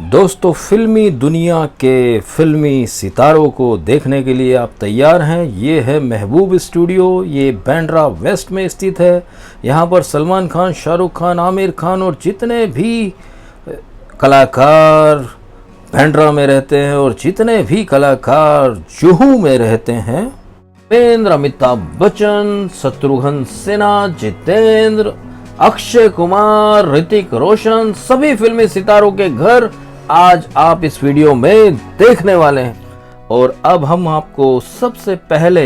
दोस्तों, फिल्मी दुनिया के फिल्मी सितारों को देखने के लिए आप तैयार हैं। ये है महबूब स्टूडियो। ये बांद्रा वेस्ट में स्थित है। यहाँ पर सलमान खान, शाहरुख खान, आमिर खान और जितने भी कलाकार बांद्रा में रहते हैं और जितने भी कलाकार जुहू में रहते हैं, उपेंद्र, अमिताभ बच्चन, शत्रुघ्न सिन्हा, जितेंद्र, अक्षय कुमार, ऋतिक रोशन, सभी फिल्मी सितारों के घर आज आप इस वीडियो में देखने वाले हैं। और अब हम आपको सबसे पहले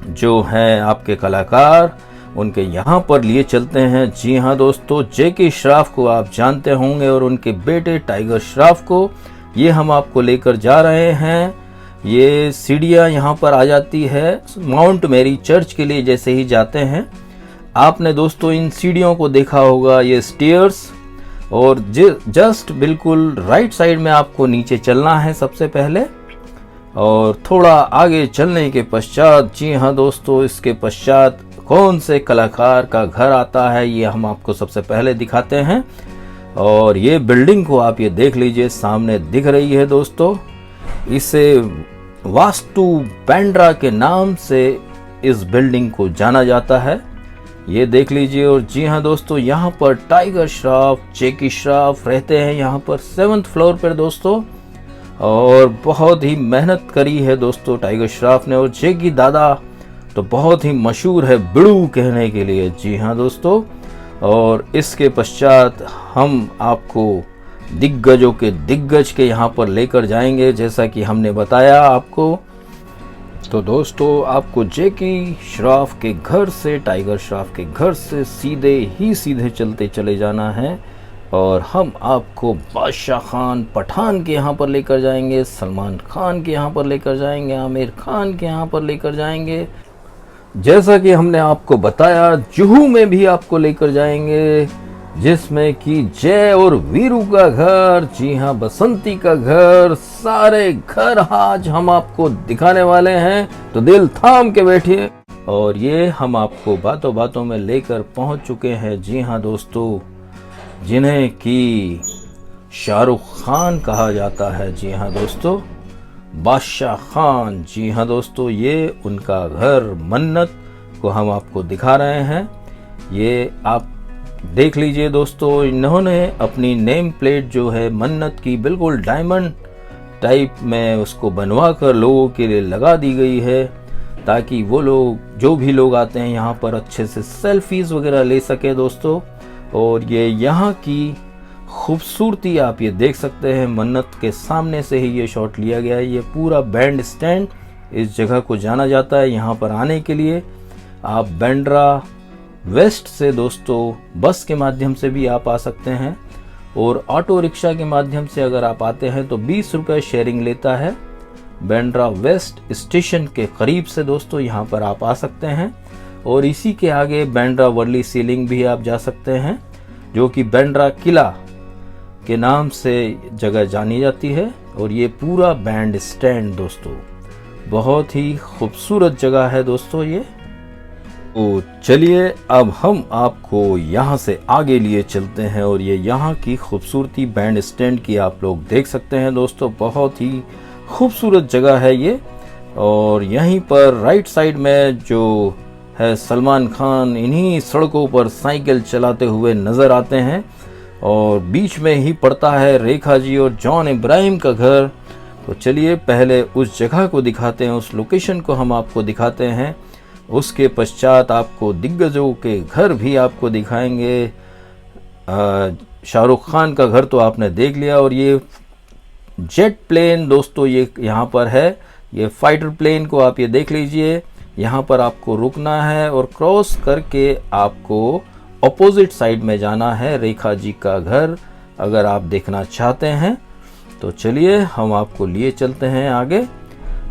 जो हैं आपके कलाकार उनके यहाँ पर लिए चलते हैं। जी हाँ दोस्तों, जैकी श्रॉफ को आप जानते होंगे और उनके बेटे टाइगर श्रॉफ को ये हम आपको लेकर जा रहे हैं। ये सीढ़ियाँ यहाँ पर आ जाती है माउंट मैरी चर्च के लिए जैसे ही जाते हैं। आपने दोस्तों इन सीढ़ियों को देखा होगा, ये स्टेयर्स, और जस्ट बिल्कुल राइट साइड में आपको नीचे चलना है सबसे पहले। और थोड़ा आगे चलने के पश्चात, जी हाँ दोस्तों, इसके पश्चात कौन से कलाकार का घर आता है ये हम आपको सबसे पहले दिखाते हैं। और ये बिल्डिंग को आप ये देख लीजिए, सामने दिख रही है दोस्तों। इसे वास्तु बांद्रा के नाम से इस बिल्डिंग को जाना जाता है, ये देख लीजिए। और जी हाँ दोस्तों, यहाँ पर टाइगर श्रॉफ, जैकी श्रॉफ रहते हैं यहाँ पर 7th फ्लोर पर दोस्तों। और बहुत ही मेहनत करी है दोस्तों टाइगर श्रॉफ ने। और जैकी दादा तो बहुत ही मशहूर है बिड़ू कहने के लिए। जी हाँ दोस्तों, और इसके पश्चात हम आपको दिग्गजों के दिग्गज के यहाँ पर लेकर जाएंगे जैसा कि हमने बताया आपको। तो दोस्तों, आपको जैकी श्रॉफ के घर से, टाइगर श्रॉफ के घर से सीधे चलते चले जाना है। और हम आपको बादशाह खान पठान के यहाँ पर लेकर जाएंगे, सलमान खान के यहाँ पर लेकर जाएंगे, आमिर खान के यहाँ पर लेकर जाएंगे। जैसा कि हमने आपको बताया, जुहू में भी आपको लेकर जाएंगे, जिसमें कि जय और वीरू का घर, जी हाँ बसंती का घर, सारे घर आज हम आपको दिखाने वाले हैं। तो दिल थाम के बैठिए। और ये हम आपको बातों बातों में लेकर पहुंच चुके हैं, जी हाँ दोस्तों, जिन्हें कि शाहरुख खान कहा जाता है। जी हाँ दोस्तों, बादशाह खान। जी हाँ दोस्तों, ये उनका घर मन्नत को हम आपको दिखा रहे हैं। ये आप देख लीजिए दोस्तों, इन्होंने अपनी नेम प्लेट जो है मन्नत की बिल्कुल डायमंड टाइप में उसको बनवा कर लोगों के लिए लगा दी गई है, ताकि वो लोग जो भी लोग आते हैं यहाँ पर अच्छे से सेल्फीज वगैरह ले सके दोस्तों। और ये यहाँ की खूबसूरती आप ये देख सकते हैं, मन्नत के सामने से ही ये शॉट लिया गया है। ये पूरा बैंड स्टैंड इस जगह को जाना जाता है। यहाँ पर आने के लिए आप बांद्रा वेस्ट से दोस्तों बस के माध्यम से भी आप आ सकते हैं, और ऑटो रिक्शा के माध्यम से अगर आप आते हैं तो 20 रुपये शेयरिंग लेता है। बांद्रा वेस्ट स्टेशन के करीब से दोस्तों यहाँ पर आप आ सकते हैं। और इसी के आगे बांद्रा वर्ली सीलिंग भी आप जा सकते हैं, जो कि बांद्रा किला के नाम से जगह जानी जाती है। और ये पूरा बैंड स्टैंड दोस्तों बहुत ही खूबसूरत जगह है दोस्तों ये। तो चलिए अब हम आपको यहाँ से आगे लिए चलते हैं। और ये यहाँ की खूबसूरती बैंड स्टैंड की आप लोग देख सकते हैं दोस्तों, बहुत ही खूबसूरत जगह है ये। और यहीं पर राइट साइड में जो है सलमान खान इन्हीं सड़कों पर साइकिल चलाते हुए नज़र आते हैं। और बीच में ही पड़ता है रेखा जी और जॉन इब्राहिम का घर। तो चलिए पहले उस जगह को दिखाते हैं, उस लोकेशन को हम आपको दिखाते हैं। उसके पश्चात आपको दिग्गजों के घर भी आपको दिखाएंगे। शाहरुख खान का घर तो आपने देख लिया। और ये जेट प्लेन दोस्तों ये यहाँ पर है, ये फाइटर प्लेन को आप ये देख लीजिए। यहाँ पर आपको रुकना है और क्रॉस करके आपको ऑपोजिट साइड में जाना है रेखा जी का घर, अगर आप देखना चाहते हैं। तो चलिए हम आपको लिए चलते हैं आगे,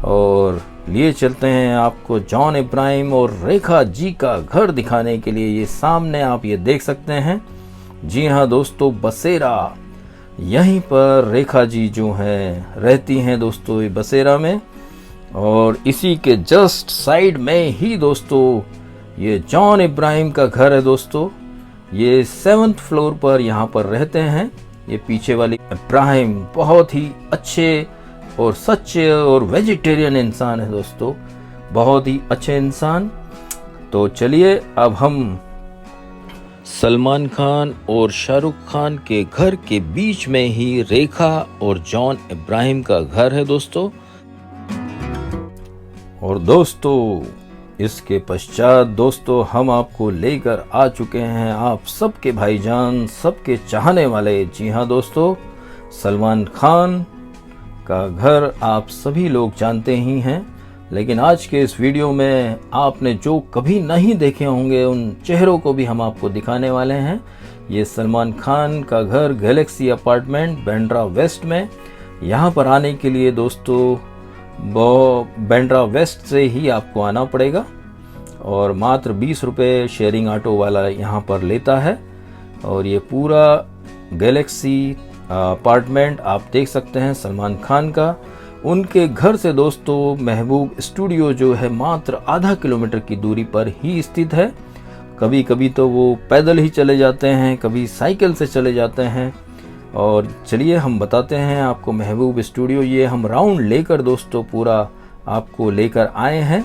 और लिए चलते हैं आपको जॉन इब्राहिम और रेखा जी का घर दिखाने के लिए। ये सामने आप ये देख सकते हैं, जी हाँ दोस्तों, बसेरा। यहीं पर रेखा जी जो हैं रहती हैं दोस्तों ये बसेरा में। और इसी के जस्ट साइड में ही दोस्तों ये जॉन इब्राहिम का घर है दोस्तों। ये 7th फ्लोर पर यहाँ पर रहते हैं। ये पीछे वाली इब्राहिम बहुत ही अच्छे और सच्चे और वेजिटेरियन इंसान है दोस्तों, बहुत ही अच्छे इंसान। तो चलिए अब हम सलमान खान और शाहरुख खान के घर के बीच में ही रेखा और जॉन इब्राहिम का घर है दोस्तों। और दोस्तों इसके पश्चात दोस्तों हम आपको लेकर आ चुके हैं आप सबके भाईजान, सबके चाहने वाले, जी हाँ दोस्तों, सलमान खान का घर आप सभी लोग जानते ही हैं, लेकिन आज के इस वीडियो में आपने जो कभी नहीं देखे होंगे उन चेहरों को भी हम आपको दिखाने वाले हैं। ये सलमान खान का घर गैलेक्सी अपार्टमेंट बांद्रा वेस्ट में। यहाँ पर आने के लिए दोस्तों बांद्रा वेस्ट से ही आपको आना पड़ेगा और मात्र 20 रुपये शेयरिंग ऑटो वाला यहाँ पर लेता है। और ये पूरा गैलेक्सी अपार्टमेंट आप देख सकते हैं सलमान खान का। उनके घर से दोस्तों महबूब स्टूडियो जो है मात्र आधा किलोमीटर की दूरी पर ही स्थित है। कभी कभी तो वो पैदल ही चले जाते हैं, कभी साइकिल से चले जाते हैं। और चलिए हम बताते हैं आपको महबूब स्टूडियो। ये हम राउंड लेकर दोस्तों पूरा आपको लेकर आए हैं।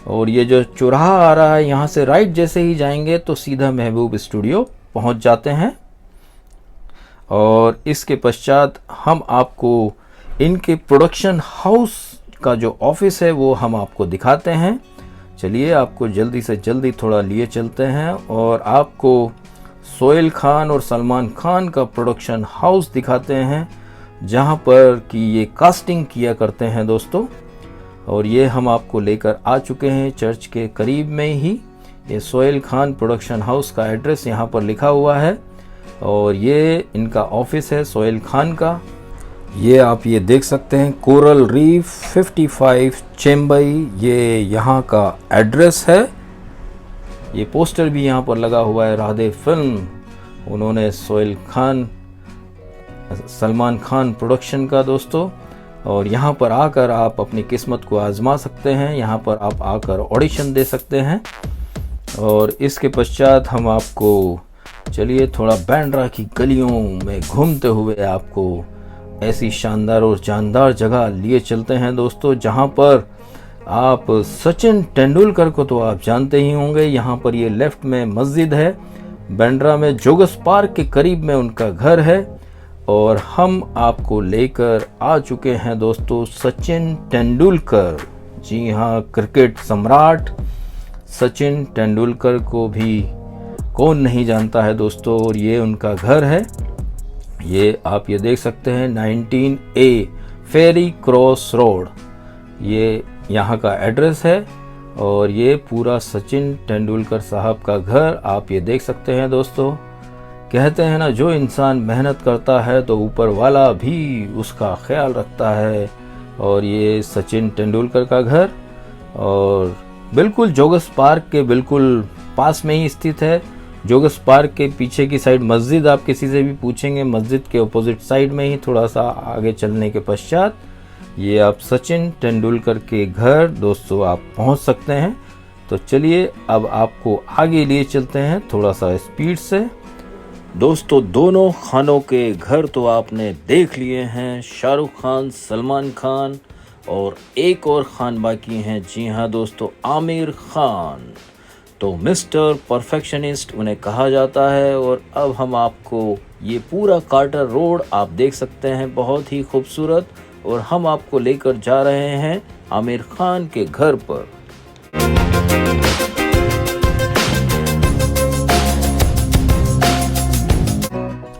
और ये जो चौराहा आ रहा है यहाँ से राइट जैसे ही जाएंगे तो सीधा महबूब स्टूडियो पहुँच जाते हैं। और इसके पश्चात हम आपको इनके प्रोडक्शन हाउस का जो ऑफिस है वो हम आपको दिखाते हैं। चलिए आपको जल्दी से जल्दी थोड़ा लिए चलते हैं और आपको सोहेल खान और सलमान खान का प्रोडक्शन हाउस दिखाते हैं, जहां पर कि ये कास्टिंग किया करते हैं दोस्तों। और ये हम आपको लेकर आ चुके हैं चर्च के करीब में ही। ये सोहेल खान प्रोडक्शन हाउस का एड्रेस यहाँ पर लिखा हुआ है और ये इनका ऑफिस है सोहेल खान का। ये आप ये देख सकते हैं कोरल रीफ 55 चेम्बई, ये यहाँ का एड्रेस है। ये पोस्टर भी यहाँ पर लगा हुआ है राधे फिल्म, उन्होंने सोहेल खान सलमान खान प्रोडक्शन का दोस्तों। और यहाँ पर आकर आप अपनी किस्मत को आजमा सकते हैं, यहाँ पर आप आकर ऑडिशन दे सकते हैं। और इसके पश्चात हम आपको चलिए थोड़ा बांद्रा की गलियों में घूमते हुए आपको ऐसी शानदार और जानदार जगह लिए चलते हैं दोस्तों, जहां पर आप सचिन तेंदुलकर को तो आप जानते ही होंगे। यहाँ पर ये लेफ्ट में मस्जिद है, बांद्रा में जोगस पार्क के करीब में उनका घर है। और हम आपको लेकर आ चुके हैं दोस्तों सचिन तेंदुलकर, जी हाँ, क्रिकेट सम्राट सचिन तेंदुलकर को भी कौन नहीं जानता है दोस्तों। और ये उनका घर है, ये आप ये देख सकते हैं 19A फेरी क्रॉस रोड, ये यहाँ का एड्रेस है। और ये पूरा सचिन तेंदुलकर साहब का घर आप ये देख सकते हैं दोस्तों। कहते हैं ना, जो इंसान मेहनत करता है तो ऊपर वाला भी उसका ख्याल रखता है। और ये सचिन तेंदुलकर का घर और बिल्कुल जोगस पार्क के बिल्कुल पास में ही स्थित है। जोगस पार्क के पीछे की साइड मस्जिद, आप किसी से भी पूछेंगे, मस्जिद के अपोजिट साइड में ही थोड़ा सा आगे चलने के पश्चात ये आप सचिन तेंदुलकर के घर दोस्तों आप पहुंच सकते हैं। तो चलिए अब आपको आगे लिए चलते हैं थोड़ा सा स्पीड से। दोस्तों दोनों खानों के घर तो आपने देख लिए हैं, शाहरुख खान, सलमान खान और एक और खान बाकी हैं, जी हाँ दोस्तों, आमिर खान। तो मिस्टर परफेक्शनिस्ट उन्हें कहा जाता है। और अब हम आपको ये पूरा कार्टर रोड आप देख सकते हैं, बहुत ही खूबसूरत। और हम आपको लेकर जा रहे हैं आमिर खान के घर पर।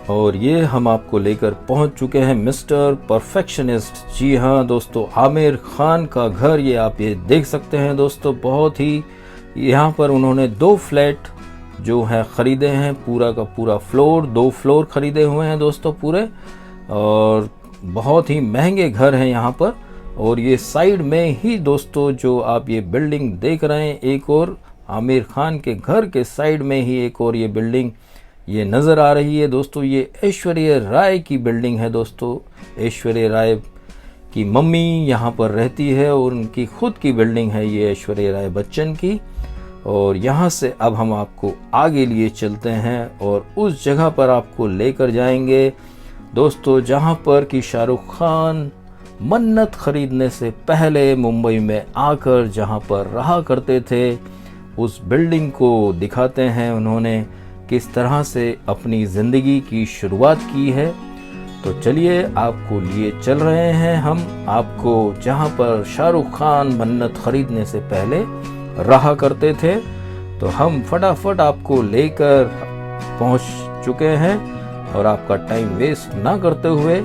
और ये हम आपको लेकर पहुंच चुके हैं मिस्टर परफेक्शनिस्ट, जी हाँ दोस्तों, आमिर खान का घर। ये आप ये देख सकते हैं दोस्तों, बहुत ही यहाँ पर उन्होंने 2 फ्लैट जो है ख़रीदे हैं, पूरा का पूरा फ्लोर, 2 फ्लोर ख़रीदे हुए हैं दोस्तों पूरे। और बहुत ही महंगे घर हैं यहाँ पर। और ये साइड में ही दोस्तों जो आप ये बिल्डिंग देख रहे हैं, एक और आमिर खान के घर के साइड में ही एक और ये बिल्डिंग ये नज़र आ रही है दोस्तों। ये ऐश्वर्या राय की बिल्डिंग है दोस्तों। ऐश्वर्या राय की मम्मी यहाँ पर रहती है और उनकी खुद की बिल्डिंग है ये ऐश्वर्या राय बच्चन की। और यहाँ से अब हम आपको आगे लिए चलते हैं और उस जगह पर आपको लेकर जाएंगे दोस्तों जहां पर कि शाहरुख खान मन्नत खरीदने से पहले मुंबई में आकर जहां पर रहा करते थे, उस बिल्डिंग को दिखाते हैं उन्होंने किस तरह से अपनी ज़िंदगी की शुरुआत की है। तो चलिए आपको लिए चल रहे हैं हम आपको जहां पर शाहरुख खान मन्नत खरीदने से पहले रहा करते थे। तो हम फटाफट आपको लेकर पहुंच चुके हैं और आपका टाइम वेस्ट ना करते हुए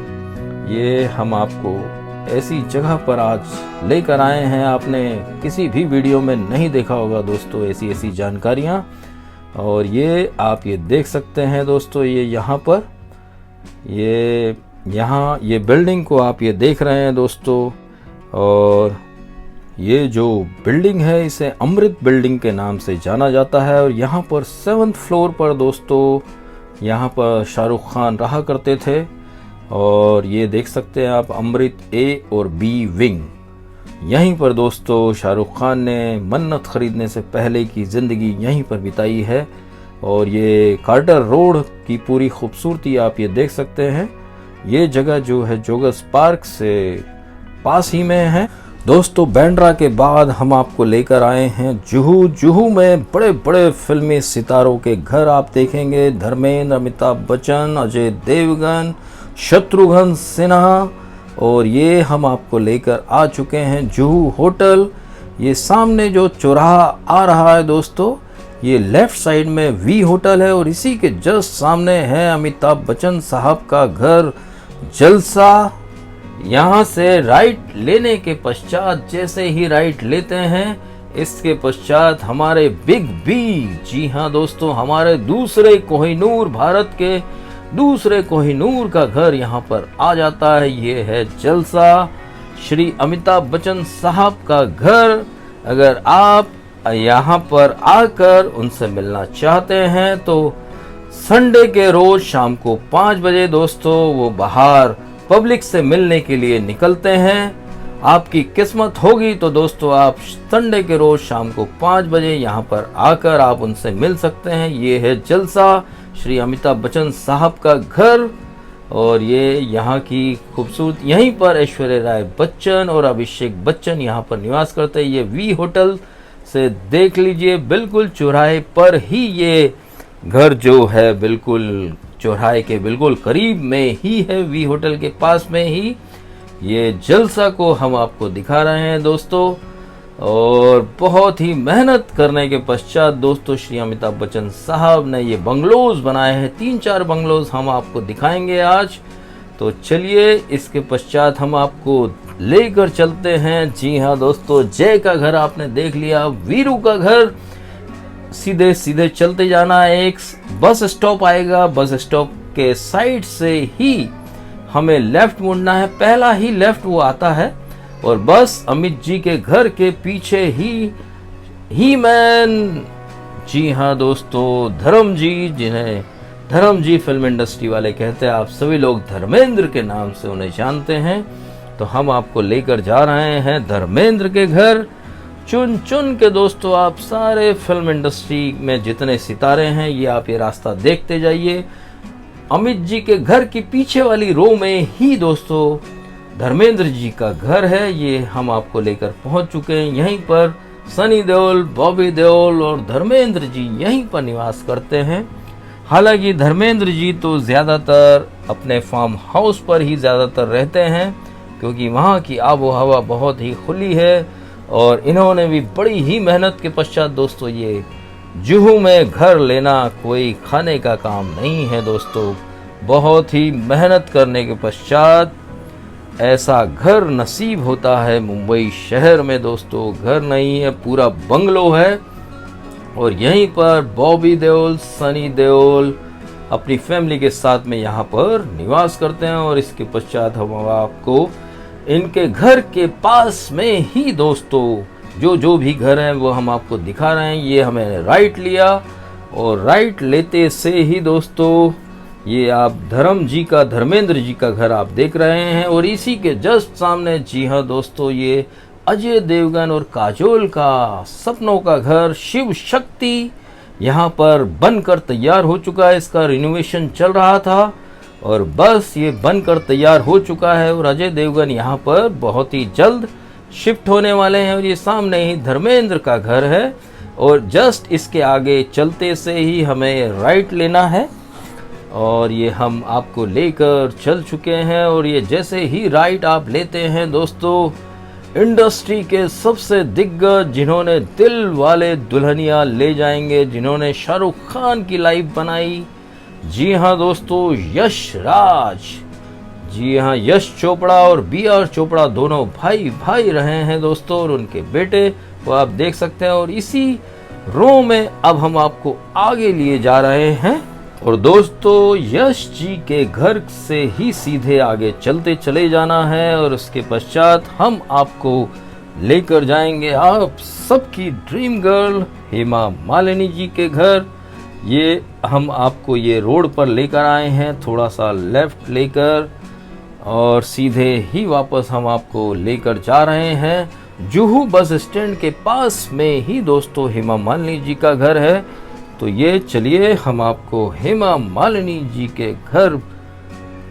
ये हम आपको ऐसी जगह पर आज लेकर आए हैं। आपने किसी भी वीडियो में नहीं देखा होगा दोस्तों ऐसी जानकारियां, और ये आप ये देख सकते हैं दोस्तों, ये यहाँ पर ये बिल्डिंग को आप ये देख रहे हैं दोस्तों। और ये जो बिल्डिंग है इसे अमृत बिल्डिंग के नाम से जाना जाता है। और यहाँ पर 7th फ्लोर पर दोस्तों यहाँ पर शाहरुख खान रहा करते थे। और ये देख सकते हैं आप अमृत ए और बी विंग, यहीं पर दोस्तों शाहरुख खान ने मन्नत खरीदने से पहले की ज़िंदगी यहीं पर बिताई है। और ये कार्टर रोड की पूरी खूबसूरती आप ये देख सकते हैं। ये जगह जो है जोगस पार्क से पास ही में है दोस्तों। बांद्रा के बाद हम आपको लेकर आए हैं जुहू में बड़े बड़े फिल्मी सितारों के घर आप देखेंगे। धर्मेंद्र, अमिताभ बच्चन, अजय देवगन, शत्रुघ्न सिन्हा। और ये हम आपको लेकर आ चुके हैं जुहू होटल। ये सामने जो चौराहा आ रहा है दोस्तों, ये लेफ्ट साइड में वी होटल है और इसी के जस्ट सामने है अमिताभ बच्चन साहब का घर जलसा। यहाँ से राइट लेने के पश्चात जैसे ही राइट लेते हैं, इसके पश्चात हमारे बिग बी, जी हाँ दोस्तों, हमारे दूसरे कोहिनूर, भारत के दूसरे कोहिनूर का घर यहाँ पर आ जाता है। ये है जलसा, श्री अमिताभ बच्चन साहब का घर। अगर आप यहाँ पर आकर उनसे मिलना चाहते हैं तो संडे के रोज शाम को 5 बजे दोस्तों वो बाहर पब्लिक से मिलने के लिए निकलते हैं। आपकी किस्मत होगी तो दोस्तों आप संडे के रोज शाम को 5 बजे यहाँ पर आकर आप उनसे मिल सकते हैं। ये है जलसा, श्री अमिताभ बच्चन साहब का घर। और ये यहाँ की खूबसूरत, यहीं पर ऐश्वर्या राय बच्चन और अभिषेक बच्चन यहाँ पर निवास करते हैं। ये वी होटल से देख लीजिए, बिल्कुल चौराहे पर ही ये घर जो है, बिल्कुल चौराहे के बिल्कुल करीब में ही है, वी होटल के पास में ही ये जलसा को हम आपको दिखा रहे हैं दोस्तों। और बहुत ही मेहनत करने के पश्चात दोस्तों श्री अमिताभ बच्चन साहब ने ये बंगलोज बनाए हैं। 3-4 बंगलोज हम आपको दिखाएंगे आज। तो चलिए इसके पश्चात हम आपको लेकर चलते हैं। जी हाँ दोस्तों, जय का घर आपने देख लिया, वीरू का घर सीधे सीधे चलते जाना। एक बस स्टॉप आएगा, बस स्टॉप के साइड से ही हमें लेफ्ट मुड़ना है, पहला ही लेफ्ट वो आता है। और बस अमित जी के घर के पीछे ही मैन, जी हाँ दोस्तों, धर्म जी, जिन्हें धर्म जी फिल्म इंडस्ट्री वाले कहते हैं, आप सभी लोग धर्मेंद्र के नाम से उन्हें जानते हैं। तो हम आपको लेकर जा रहे हैं धर्मेंद्र के घर। चुन चुन के दोस्तों आप सारे फिल्म इंडस्ट्री में जितने सितारे हैं ये आप ये रास्ता देखते जाइए। अमित जी के घर की पीछे वाली रो में ही दोस्तों धर्मेंद्र जी का घर है। ये हम आपको लेकर पहुंच चुके हैं। यहीं पर सनी देओल, बॉबी देओल और धर्मेंद्र जी यहीं पर निवास करते हैं। हालांकि धर्मेंद्र जी तो ज़्यादातर अपने फार्म हाउस पर ही ज़्यादातर रहते हैं, क्योंकि वहाँ की आबो हवा बहुत ही खुली है। और इन्होंने भी बड़ी ही मेहनत के पश्चात दोस्तों ये जुहू में घर लेना कोई खाने का काम नहीं है दोस्तों। बहुत ही मेहनत करने के पश्चात ऐसा घर नसीब होता है मुंबई शहर में दोस्तों। घर नहीं है, पूरा बंगलो है। और यहीं पर बॉबी देओल, सनी देओल अपनी फैमिली के साथ में यहाँ पर निवास करते हैं। और इसके पश्चात हम आपको इनके घर के पास में ही दोस्तों जो भी घर हैं वो हम आपको दिखा रहे हैं। ये हमें राइट लिया और राइट लेते से ही दोस्तों ये आप धर्मेंद्र जी का घर आप देख रहे हैं। और इसी के जस्ट सामने, जी हाँ दोस्तों, ये अजय देवगन और काजोल का सपनों का घर शिव शक्ति यहाँ पर बनकर तैयार हो चुका है। इसका रिनोवेशन चल रहा था और बस ये बनकर तैयार हो चुका है और अजय देवगन यहाँ पर बहुत ही जल्द शिफ्ट होने वाले हैं। और ये सामने ही धर्मेंद्र का घर है और जस्ट इसके आगे चलते से ही हमें राइट लेना है और ये हम आपको लेकर चल चुके हैं। और ये जैसे ही राइट आप लेते हैं दोस्तों, इंडस्ट्री के सबसे दिग्गज जिन्होंने दिल वाले दुल्हनिया ले जाएंगे, जिन्होंने शाहरुख खान की लाइफ बनाई, जी हाँ दोस्तों, यश राज। जी हाँ, यश चोपड़ा और बी.आर. चोपड़ा दोनों भाई भाई रहे हैं दोस्तों और उनके बेटे को आप देख सकते हैं। और इसी रो में अब हम आपको आगे लिए जा रहे हैं और दोस्तों यश जी के घर से ही सीधे आगे चलते चले जाना है और उसके पश्चात हम आपको लेकर जाएंगे आप सबकी ड्रीम गर्ल हेमा मालिनी जी के घर। ये हम आपको ये रोड पर लेकर आए हैं, थोड़ा सा लेफ्ट लेकर और सीधे ही वापस हम आपको लेकर जा रहे हैं। जुहू बस स्टैंड के पास में ही दोस्तों हेमा मालिनी जी का घर है। तो ये चलिए हम आपको हेमा मालिनी जी के घर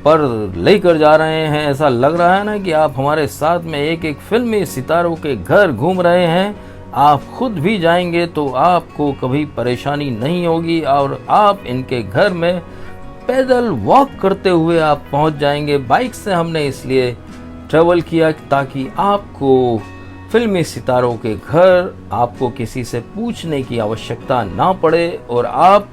पर लेकर जा रहे हैं। ऐसा लग रहा है ना कि आप हमारे साथ में एक एक फिल्मी सितारों के घर घूम रहे हैं। आप खुद भी जाएंगे तो आपको कभी परेशानी नहीं होगी और आप इनके घर में पैदल वॉक करते हुए आप पहुंच जाएंगे। बाइक से हमने इसलिए ट्रेवल किया ताकि आपको फिल्मी सितारों के घर आपको किसी से पूछने की आवश्यकता ना पड़े और आप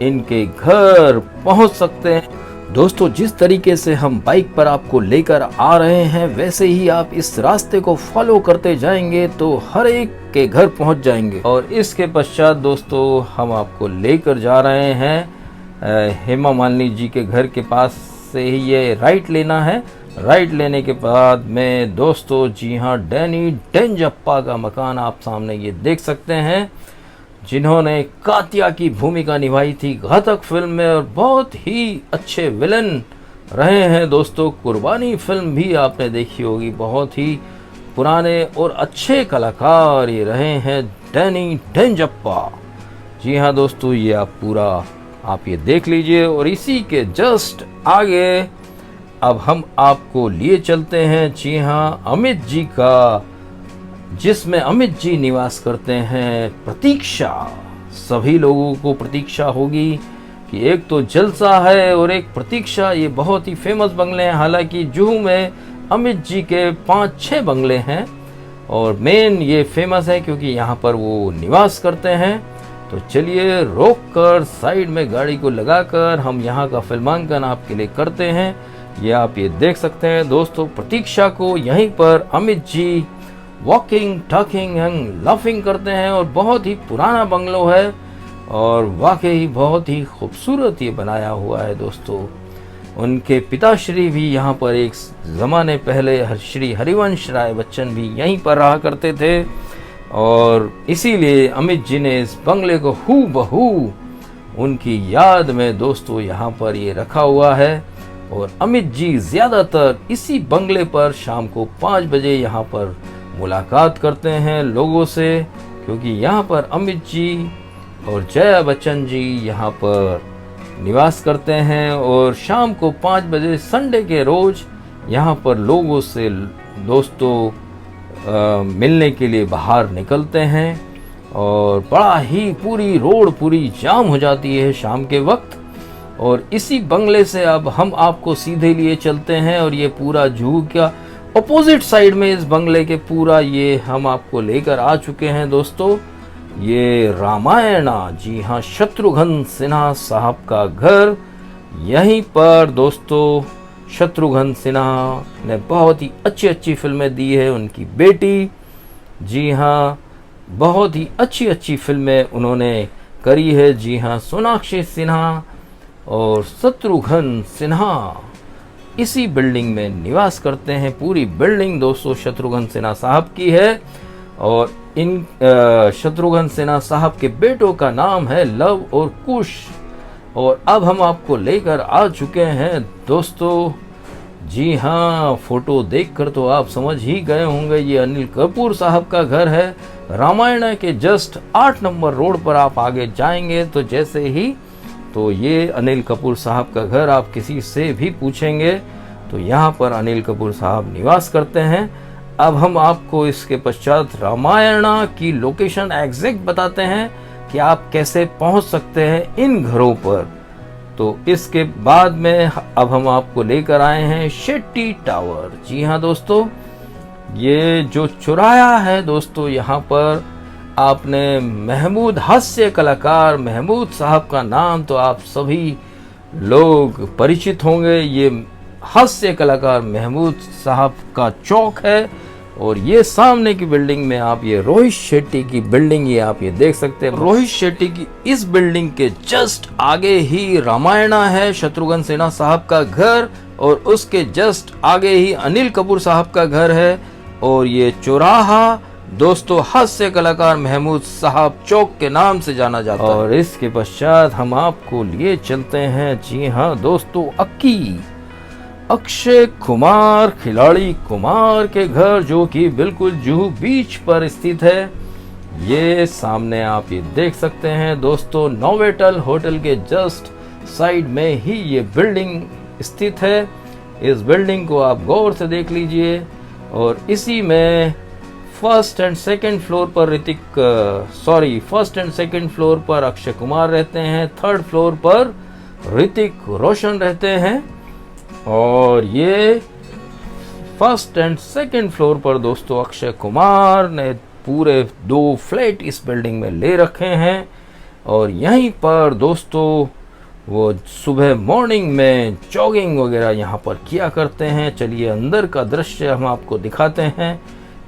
इनके घर पहुंच सकते हैं। दोस्तों जिस तरीके से हम बाइक पर आपको लेकर आ रहे हैं वैसे ही आप इस रास्ते को फॉलो करते जाएंगे तो हर एक के घर पहुंच जाएंगे। और इसके पश्चात दोस्तों हम आपको लेकर जा रहे हैं हेमा मालिनी जी के घर के पास से ही ये राइट लेना है। राइट लेने के बाद में दोस्तों जी हाँ, डैनी डेंजप्पा का मकान आप सामने ये देख सकते हैं, जिन्होंने कात्या की भूमिका निभाई थी घातक फिल्म में और बहुत ही अच्छे विलन रहे हैं दोस्तों। कुर्बानी फिल्म भी आपने देखी होगी, बहुत ही पुराने और अच्छे कलाकार ये रहे हैं डैनी डेंजप्पा। जी हाँ दोस्तों, ये आप पूरा आप ये देख लीजिए। और इसी के जस्ट आगे अब हम आपको लिए चलते हैं जी हाँ अमित जी का, जिसमें अमित जी निवास करते हैं। प्रतीक्षा, सभी लोगों को प्रतीक्षा होगी कि एक तो जलसा है और एक प्रतीक्षा। ये बहुत ही फेमस बंगले हैं। हालांकि जुहू में अमित जी के 5-6 बंगले हैं और मेन ये फेमस है क्योंकि यहाँ पर वो निवास करते हैं। तो चलिए रोक कर साइड में गाड़ी को लगाकर हम यहाँ का फिल्मांकन आपके लिए करते हैं। ये आप ये देख सकते हैं दोस्तों, प्रतीक्षा को यहीं पर Amit ji walking, talking and laughing करते हैं। और बहुत ही पुराना बंगलो है और वाकई बहुत ही खूबसूरत ये बनाया हुआ है दोस्तों। उनके पिताश्री भी यहाँ पर एक ज़माने पहले श्री हरिवंश राय बच्चन भी यहीं पर रहा करते थे और इसीलिए अमित जी ने इस बंगले को हूबहू उनकी याद में दोस्तों यहाँ पर ये रखा हुआ है। और अमित जी ज़्यादातर इसी बंगले पर शाम को 5 बजे यहाँ पर मुलाकात करते हैं लोगों से, क्योंकि यहाँ पर अमित जी और जया बच्चन जी यहाँ पर निवास करते हैं और शाम को 5 बजे संडे के रोज यहाँ पर लोगों से दोस्तों मिलने के लिए बाहर निकलते हैं। और बड़ा ही पूरी रोड पूरी जाम हो जाती है शाम के वक्त। और इसी बंगले से अब हम आपको सीधे लिए चलते हैं और ये पूरा जुहू का अपोजिट साइड में इस बंगले के पूरा ये हम आपको लेकर आ चुके हैं दोस्तों। ये रामायणा, जी हाँ, शत्रुघ्न सिन्हा साहब का घर। यहीं पर दोस्तों शत्रुघ्न सिन्हा ने बहुत ही अच्छी अच्छी फिल्में दी है। उनकी बेटी, जी हाँ, बहुत ही अच्छी अच्छी फिल्में उन्होंने करी है। जी हाँ, सोनाक्षी सिन्हा और शत्रुघ्न सिन्हा इसी बिल्डिंग में निवास करते हैं। पूरी बिल्डिंग दोस्तों शत्रुघ्न सिन्हा साहब की है और इन शत्रुघ्न सिन्हा साहब के बेटों का नाम है लव और कुश। और अब हम आपको लेकर आ चुके हैं दोस्तों, जी हाँ, फोटो देखकर तो आप समझ ही गए होंगे ये अनिल कपूर साहब का घर है। रामायण के जस्ट 8 नंबर रोड पर आप आगे जाएंगे तो जैसे ही तो ये अनिल कपूर साहब का घर आप किसी से भी पूछेंगे तो यहाँ पर अनिल कपूर साहब निवास करते हैं। अब हम आपको इसके पश्चात रामायणा की लोकेशन एग्जैक्ट बताते हैं कि आप कैसे पहुंच सकते हैं इन घरों पर। तो इसके बाद में अब हम आपको लेकर आए हैं शेट्टी टावर। जी हाँ दोस्तों, ये जो चौराहा है दोस्तों, यहाँ पर आपने महमूद हास्य कलाकार महमूद साहब का नाम तो आप सभी लोग परिचित होंगे। ये हास्य कलाकार महमूद साहब का चौक है और ये सामने की बिल्डिंग में आप ये रोहित शेट्टी की बिल्डिंग ये आप ये देख सकते हैं। रोहित शेट्टी की इस बिल्डिंग के जस्ट आगे ही रामायणा है, शत्रुघ्न सिन्हा साहब का घर, और उसके जस्ट आगे ही अनिल कपूर साहब का घर है। और ये चौराहा दोस्तों हास्य कलाकार महमूद साहब चौक के नाम से जाना जाता है। और इसके पश्चात हम आपको लिए चलते हैं, जी हाँ दोस्तों, अक्षय कुमार खिलाड़ी कुमार के घर, जो कि बिल्कुल जुहू बीच पर स्थित है। ये सामने आप ये देख सकते हैं दोस्तों, नोवेटल होटल के जस्ट साइड में ही ये बिल्डिंग स्थित है। इस बिल्डिंग को आप गौर से देख लीजिए। और इसी में फर्स्ट एंड सेकंड फ्लोर पर अक्षय कुमार रहते हैं, थर्ड फ्लोर पर ऋतिक रोशन रहते हैं। और ये फर्स्ट एंड सेकंड फ्लोर पर दोस्तों अक्षय कुमार ने पूरे 2 फ्लैट इस बिल्डिंग में ले रखे हैं। और यहीं पर दोस्तों वो सुबह मॉर्निंग में जॉगिंग वगैरह यहाँ पर किया करते हैं। चलिए अंदर का दृश्य हम आपको दिखाते हैं,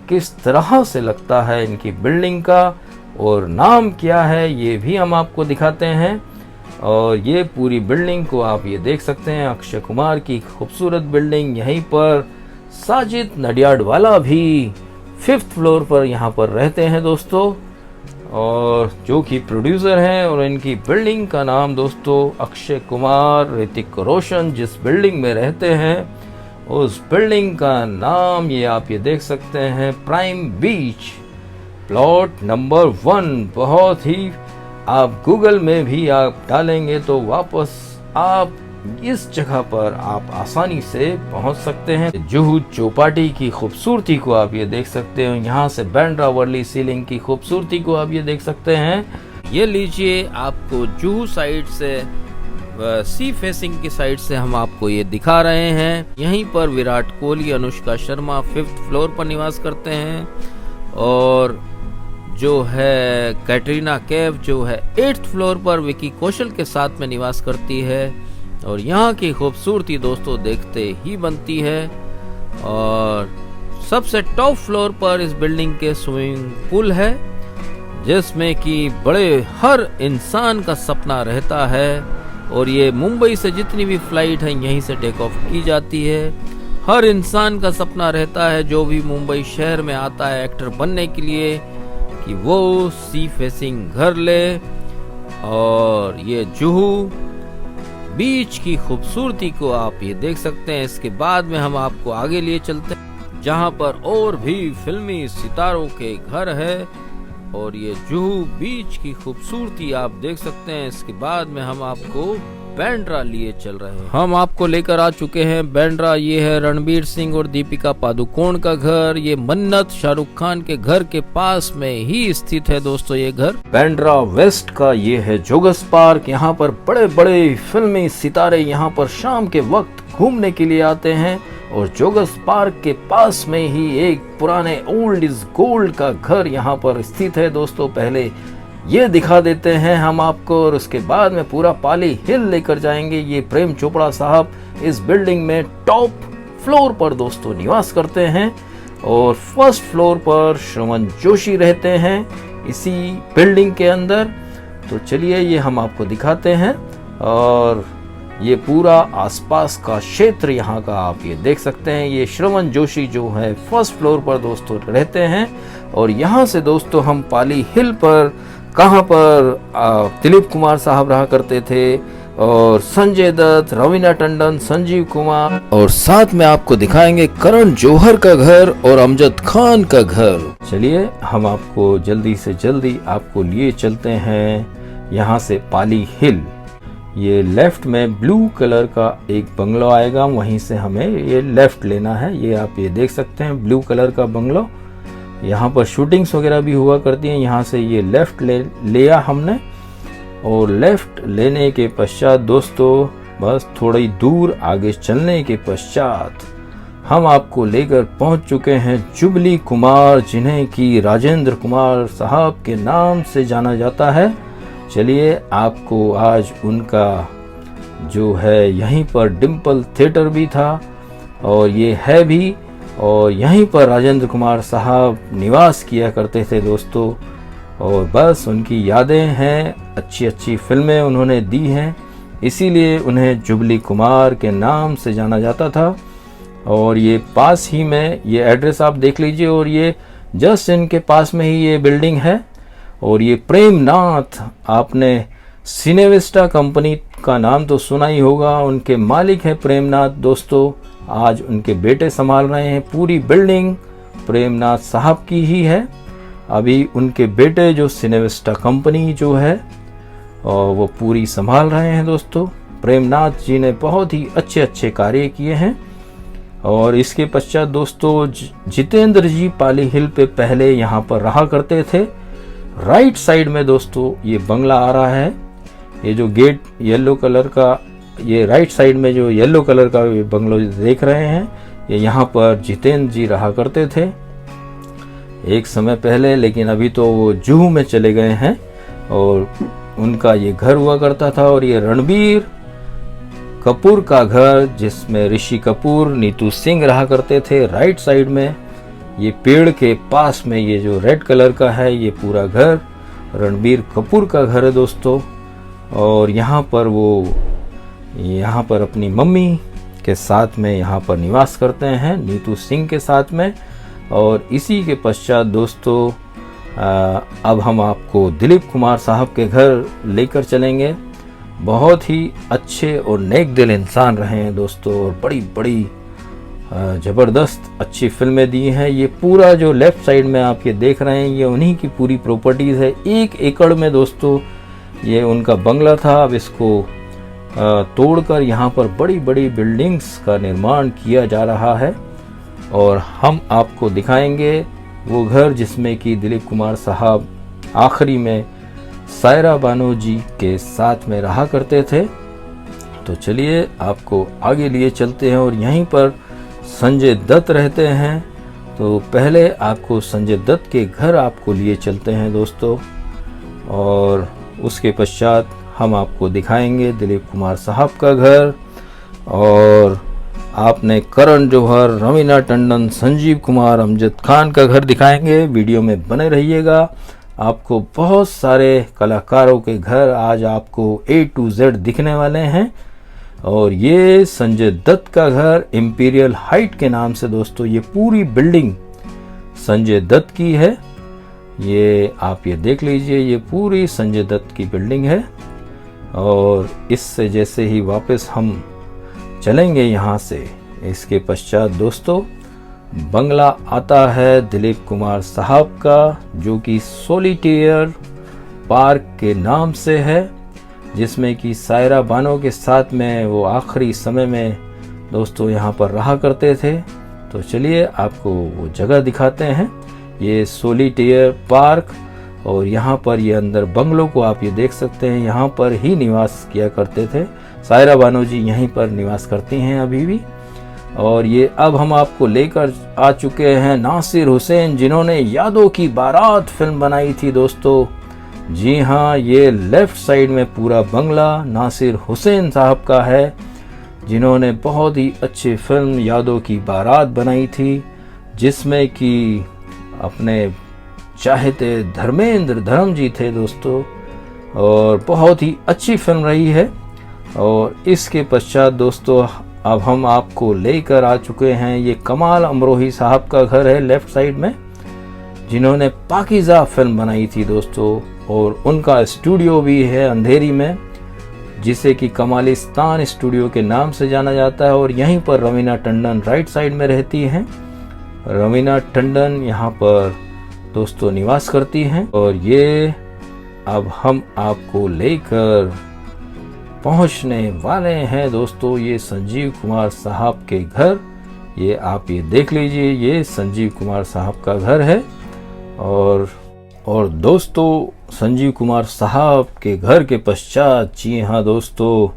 किस तरह से लगता है इनकी बिल्डिंग का और नाम क्या है ये भी हम आपको दिखाते हैं। और ये पूरी बिल्डिंग को आप ये देख सकते हैं, अक्षय कुमार की खूबसूरत बिल्डिंग। यहीं पर साजिद नडियाडवाला भी 5th फ्लोर पर यहाँ पर रहते हैं दोस्तों, और जो कि प्रोड्यूसर हैं। और इनकी बिल्डिंग का नाम दोस्तों अक्षय कुमार ऋतिक रोशन जिस बिल्डिंग में रहते हैं उस बिल्डिंग का नाम ये आप ये देख सकते हैं, प्राइम बीच प्लॉट नंबर 1। बहुत ही आप गूगल में भी आप डालेंगे तो वापस आप इस जगह पर आप आसानी से पहुंच सकते हैं। जुहू चौपाटी की खूबसूरती को आप ये देख सकते हो, यहाँ से बांद्रा वर्ली सीलिंग की खूबसूरती को आप ये देख सकते हैं। ये लीजिए, आपको जुहू साइड से सी फेसिंग की साइड से हम आपको ये दिखा रहे हैं। यहीं पर विराट कोहली, अनुष्का शर्मा 5th फ्लोर पर निवास करते हैं। और जो है कैटरीना कैफ जो है 8th फ्लोर पर विकी कौशल के साथ में निवास करती है। और यहाँ की खूबसूरती दोस्तों देखते ही बनती है। और सबसे टॉप फ्लोर पर इस बिल्डिंग के स्विमिंग पूल है, जिसमें कि बड़े हर इंसान का सपना रहता है। और ये मुंबई से जितनी भी फ्लाइट है यहीं से टेक ऑफ की जाती है। हर इंसान का सपना रहता है जो भी मुंबई शहर में आता है एक्टर बनने के लिए, कि वो सी फेसिंग घर ले। और ये जुहू बीच की खूबसूरती को आप ये देख सकते हैं। इसके बाद में हम आपको आगे लिए चलते हैं, जहां पर और भी फिल्मी सितारों के घर है। और ये जुहू बीच की खूबसूरती आप देख सकते हैं। इसके बाद में हम आपको बांद्रा लिए चल रहे हैं। हम आपको लेकर आ चुके हैं बांद्रा। ये है रणबीर सिंह और दीपिका पादुकोण का घर। ये मन्नत शाहरुख खान के घर के पास में ही स्थित है दोस्तों ये घर। बांद्रा वेस्ट का ये है जोगस पार्क। यहाँ पर बड़े बड़े फिल्मी सितारे यहाँ पर शाम के वक्त घूमने के लिए आते हैं। और जोगस पार्क के पास में ही एक पुराने ओल्ड इज गोल्ड का घर यहाँ पर स्थित है दोस्तों। पहले ये दिखा देते हैं हम आपको और उसके बाद में पूरा पाली हिल लेकर जाएंगे। ये प्रेम चोपड़ा साहब इस बिल्डिंग में टॉप फ्लोर पर दोस्तों निवास करते हैं। और 1st फ्लोर पर श्रवण जोशी रहते हैं इसी बिल्डिंग के अंदर। तो चलिए ये हम आपको दिखाते हैं। और ये पूरा आसपास का क्षेत्र यहाँ का आप ये देख सकते हैं। ये श्रवण जोशी जो है 1st फ्लोर पर दोस्तों रहते हैं। और यहाँ से दोस्तों हम पाली हिल पर, कहाँ पर दिलीप कुमार साहब रहा करते थे, और संजय दत्त, रवीना टंडन, संजीव कुमार, और साथ में आपको दिखाएंगे करण जौहर का घर और अमजद खान का घर। चलिए हम आपको जल्दी से जल्दी आपको लिए चलते हैं यहाँ से पाली हिल। ये लेफ्ट में ब्लू कलर का एक बंगलो आएगा, वहीं से हमें ये लेफ्ट लेना है। ये आप ये देख सकते हैं ब्लू कलर का बंगलो, यहाँ पर शूटिंग्स वगैरह भी हुआ करती हैं। यहाँ से ये लेफ्ट लिया हमने, और लेफ्ट लेने के पश्चात दोस्तों बस थोड़ी दूर आगे चलने के पश्चात हम आपको लेकर पहुंच चुके हैं जुबली कुमार, जिन्हें कि राजेंद्र कुमार साहब के नाम से जाना जाता है। चलिए आपको आज उनका जो है यहीं पर डिम्पल थिएटर भी था और ये है भी, और यहीं पर राजेंद्र कुमार साहब निवास किया करते थे दोस्तों। और बस उनकी यादें हैं, अच्छी अच्छी फिल्में उन्होंने दी हैं, इसीलिए उन्हें जुबली कुमार के नाम से जाना जाता था। और ये पास ही में ये एड्रेस आप देख लीजिए, और ये जस्ट इनके पास में ही ये बिल्डिंग है। और ये प्रेमनाथ, आपने सिनेविस्टा कंपनी का नाम तो सुना ही होगा, उनके मालिक हैं प्रेमनाथ दोस्तों। आज उनके बेटे संभाल रहे हैं, पूरी बिल्डिंग प्रेमनाथ साहब की ही है। अभी उनके बेटे जो सिनेविस्टा कंपनी जो है और वो पूरी संभाल रहे हैं दोस्तों। प्रेमनाथ जी ने बहुत ही अच्छे अच्छे कार्य किए हैं। और इसके पश्चात दोस्तों जितेंद्र जी पाली हिल पे पहले यहाँ पर रहा करते थे। राइट साइड में दोस्तों ये बंगला आ रहा है, ये जो गेट येलो कलर का, ये राइट साइड में जो येलो कलर का ये बंगलो देख रहे हैं, ये यहाँ पर जितेंद्र जी रहा करते थे एक समय पहले, लेकिन अभी तो वो जुहू में चले गए हैं। और उनका ये घर हुआ करता था। और ये रणबीर कपूर का घर, जिसमें ऋषि कपूर, नीतू सिंह रहा करते थे। राइट साइड में ये पेड़ के पास में ये जो रेड कलर का है, ये पूरा घर रणबीर कपूर का घर है दोस्तों। और यहाँ पर अपनी मम्मी के साथ में यहाँ पर निवास करते हैं, नीतू सिंह के साथ में। और इसी के पश्चात दोस्तों अब हम आपको दिलीप कुमार साहब के घर लेकर चलेंगे। बहुत ही अच्छे और नेक दिल इंसान रहे हैं दोस्तों, और बड़ी बड़ी ज़बरदस्त अच्छी फिल्में दी हैं। ये पूरा जो लेफ्ट साइड में आप ये देख रहे हैं, ये उन्हीं की पूरी प्रॉपर्टीज़ है। 1 एकड़ में दोस्तों ये उनका बंगला था। अब इसको तोड़कर यहाँ पर बड़ी बड़ी बिल्डिंग्स का निर्माण किया जा रहा है। और हम आपको दिखाएंगे वो घर जिसमें कि दिलीप कुमार साहब आखिरी में सायरा बानो जी के साथ में रहा करते थे। तो चलिए आपको आगे लिए चलते हैं। और यहीं पर संजय दत्त रहते हैं, तो पहले आपको संजय दत्त के घर आपको लिए चलते हैं दोस्तों। और उसके पश्चात हम आपको दिखाएंगे दिलीप कुमार साहब का घर। और आपने करण जौहर, रवीना टंडन, संजीव कुमार, अमजद खान का घर दिखाएंगे। वीडियो में बने रहिएगा। आपको बहुत सारे कलाकारों के घर आज आपको A to Z दिखने वाले हैं। और ये संजय दत्त का घर इंपीरियल हाइट के नाम से दोस्तों ये पूरी बिल्डिंग संजय दत्त की है। ये आप ये देख लीजिए, ये पूरी संजय दत्त की बिल्डिंग है। और इससे जैसे ही वापस हम चलेंगे यहाँ से, इसके पश्चात दोस्तों बंगला आता है दिलीप कुमार साहब का, जो कि सोलिटेयर पार्क के नाम से है, जिसमें कि सायरा बानो के साथ में वो आखिरी समय में दोस्तों यहाँ पर रहा करते थे। तो चलिए आपको वो जगह दिखाते हैं, ये सोलिटेयर पार्क। और यहाँ पर ये अंदर बंगलों को आप ये देख सकते हैं, यहाँ पर ही निवास किया करते थे। सायरा बानो जी यहीं पर निवास करती हैं अभी भी। और ये अब हम आपको लेकर आ चुके हैं नासिर हुसैन, जिन्होंने यादों की बारात फिल्म बनाई थी दोस्तों। जी हाँ, ये लेफ्ट साइड में पूरा बंगला नासिर हुसैन साहब का है, जिन्होंने बहुत ही अच्छी फिल्म यादों की बारात बनाई थी, जिसमें कि अपने चाहते धर्मेंद्र धर्म जी थे दोस्तों। और बहुत ही अच्छी फिल्म रही है। और इसके पश्चात दोस्तों अब हम आपको लेकर आ चुके हैं, ये कमाल अमरोही साहब का घर है लेफ्ट साइड में, जिन्होंने पाकीज़ा फिल्म बनाई थी दोस्तों। और उनका स्टूडियो भी है अंधेरी में, जिसे कि कमालिस्तान स्टूडियो के नाम से जाना जाता है। और यहीं पर रवीना टंडन राइट साइड में रहती हैं। रवीना टंडन यहाँ पर दोस्तों निवास करती हैं। और ये अब हम आपको लेकर पहुंचने वाले हैं दोस्तों ये संजीव कुमार साहब के घर। ये आप ये देख लीजिए, ये संजीव कुमार साहब का घर है। और दोस्तों संजीव कुमार साहब के घर के पश्चात, जी हाँ दोस्तों,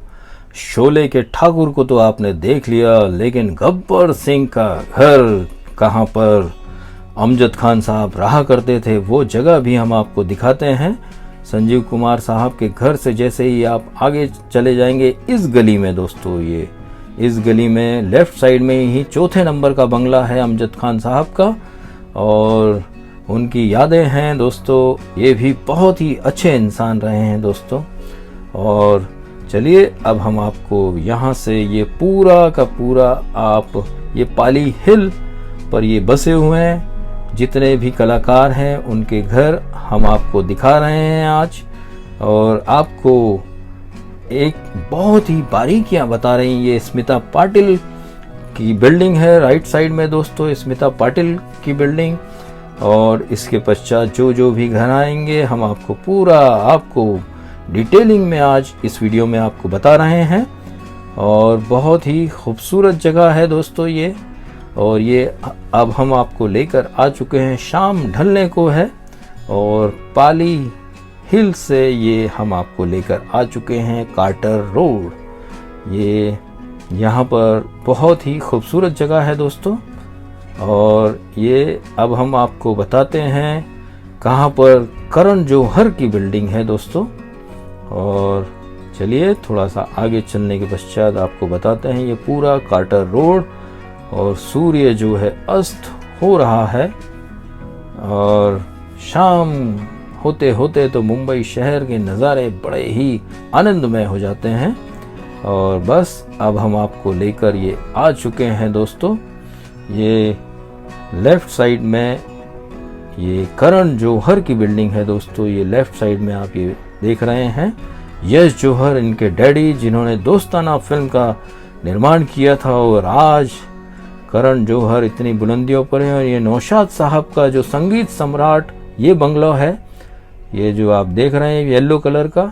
शोले के ठाकुर को तो आपने देख लिया, लेकिन गब्बर सिंह का घर कहाँ पर अमजद खान साहब रहा करते थे वो जगह भी हम आपको दिखाते हैं। संजीव कुमार साहब के घर से जैसे ही आप आगे चले जाएंगे इस गली में दोस्तों, ये इस गली में लेफ्ट साइड में ही 4थे नंबर का बंगला है अमजद खान साहब का, और उनकी यादें हैं दोस्तों। ये भी बहुत ही अच्छे इंसान रहे हैं दोस्तों। और चलिए अब हम आपको यहाँ से ये पूरा का पूरा, आप ये पाली हिल पर ये बसे हुए हैं जितने भी कलाकार हैं उनके घर हम आपको दिखा रहे हैं आज। और आपको एक बहुत ही बारीकियां बता रही हैं। ये स्मिता पाटिल की बिल्डिंग है राइट साइड में दोस्तों, स्मिता पाटिल की बिल्डिंग। और इसके पश्चात जो भी घर आएंगे हम आपको पूरा डिटेलिंग में आज इस वीडियो में आपको बता रहे हैं। और बहुत ही खूबसूरत जगह है दोस्तों ये। और ये अब हम आपको लेकर आ चुके हैं, शाम ढलने को है और पाली हिल से ये हम आपको लेकर आ चुके हैं कार्टर रोड। ये यहाँ पर बहुत ही खूबसूरत जगह है दोस्तों। और ये अब हम आपको बताते हैं कहाँ पर करण जौहर की बिल्डिंग है दोस्तों। और चलिए थोड़ा सा आगे चलने के पश्चात आपको बताते हैं ये पूरा कार्टर रोड। और सूर्य जो है अस्त हो रहा है और शाम होते होते तो मुंबई शहर के नज़ारे बड़े ही आनंदमय हो जाते हैं। और बस अब हम आपको लेकर ये आ चुके हैं दोस्तों। ये लेफ्ट साइड में ये करण जौहर की बिल्डिंग है दोस्तों। ये लेफ्ट साइड में आप ये देख रहे हैं, यश जौहर इनके डैडी जिन्होंने दोस्ताना फिल्म का निर्माण किया था। और आज करण जौहर इतनी बुलंदियों पर है। और ये नौशाद साहब का जो संगीत सम्राट ये बंगला है, ये जो आप देख रहे हैं येलो कलर का,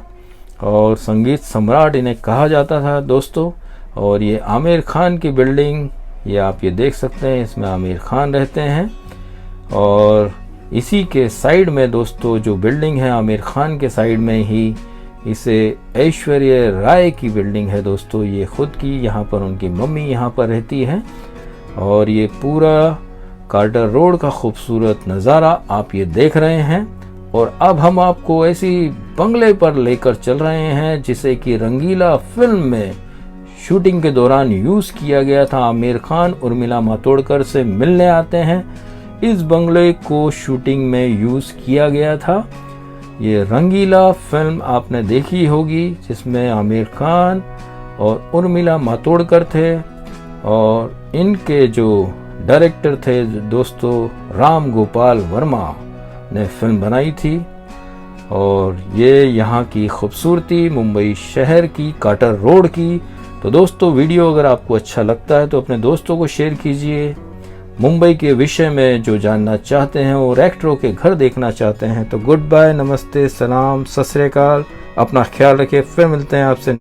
और संगीत सम्राट इन्हें कहा जाता था दोस्तों। और ये आमिर खान की बिल्डिंग, ये आप ये देख सकते हैं, इसमें आमिर खान रहते हैं। और इसी के साइड में दोस्तों जो बिल्डिंग है आमिर खान के साइड में ही इसे ऐश्वर्या राय की बिल्डिंग है दोस्तों, ये खुद की, यहाँ पर उनकी मम्मी यहाँ पर रहती है। और ये पूरा कार्टर रोड का खूबसूरत नज़ारा आप ये देख रहे हैं। और अब हम आपको ऐसी बंगले पर लेकर चल रहे हैं जिसे कि रंगीला फिल्म में शूटिंग के दौरान यूज़ किया गया था। आमिर खान उर्मिला मातोंडकर से मिलने आते हैं, इस बंगले को शूटिंग में यूज़ किया गया था। ये रंगीला फिल्म आपने देखी होगी जिसमें आमिर खान और उर्मिला मातोंडकर थे। और इनके जो डायरेक्टर थे दोस्तों राम गोपाल वर्मा ने फिल्म बनाई थी। और ये यहाँ की खूबसूरती मुंबई शहर की कार्टर रोड की। तो दोस्तों वीडियो अगर आपको अच्छा लगता है तो अपने दोस्तों को शेयर कीजिए। मुंबई के विषय में जो जानना चाहते हैं और एक्टरों के घर देखना चाहते हैं तो गुड बाय, नमस्ते, सलाम, सत श्री अकाल, अपना ख्याल रखिए। फिर मिलते हैं आपसे।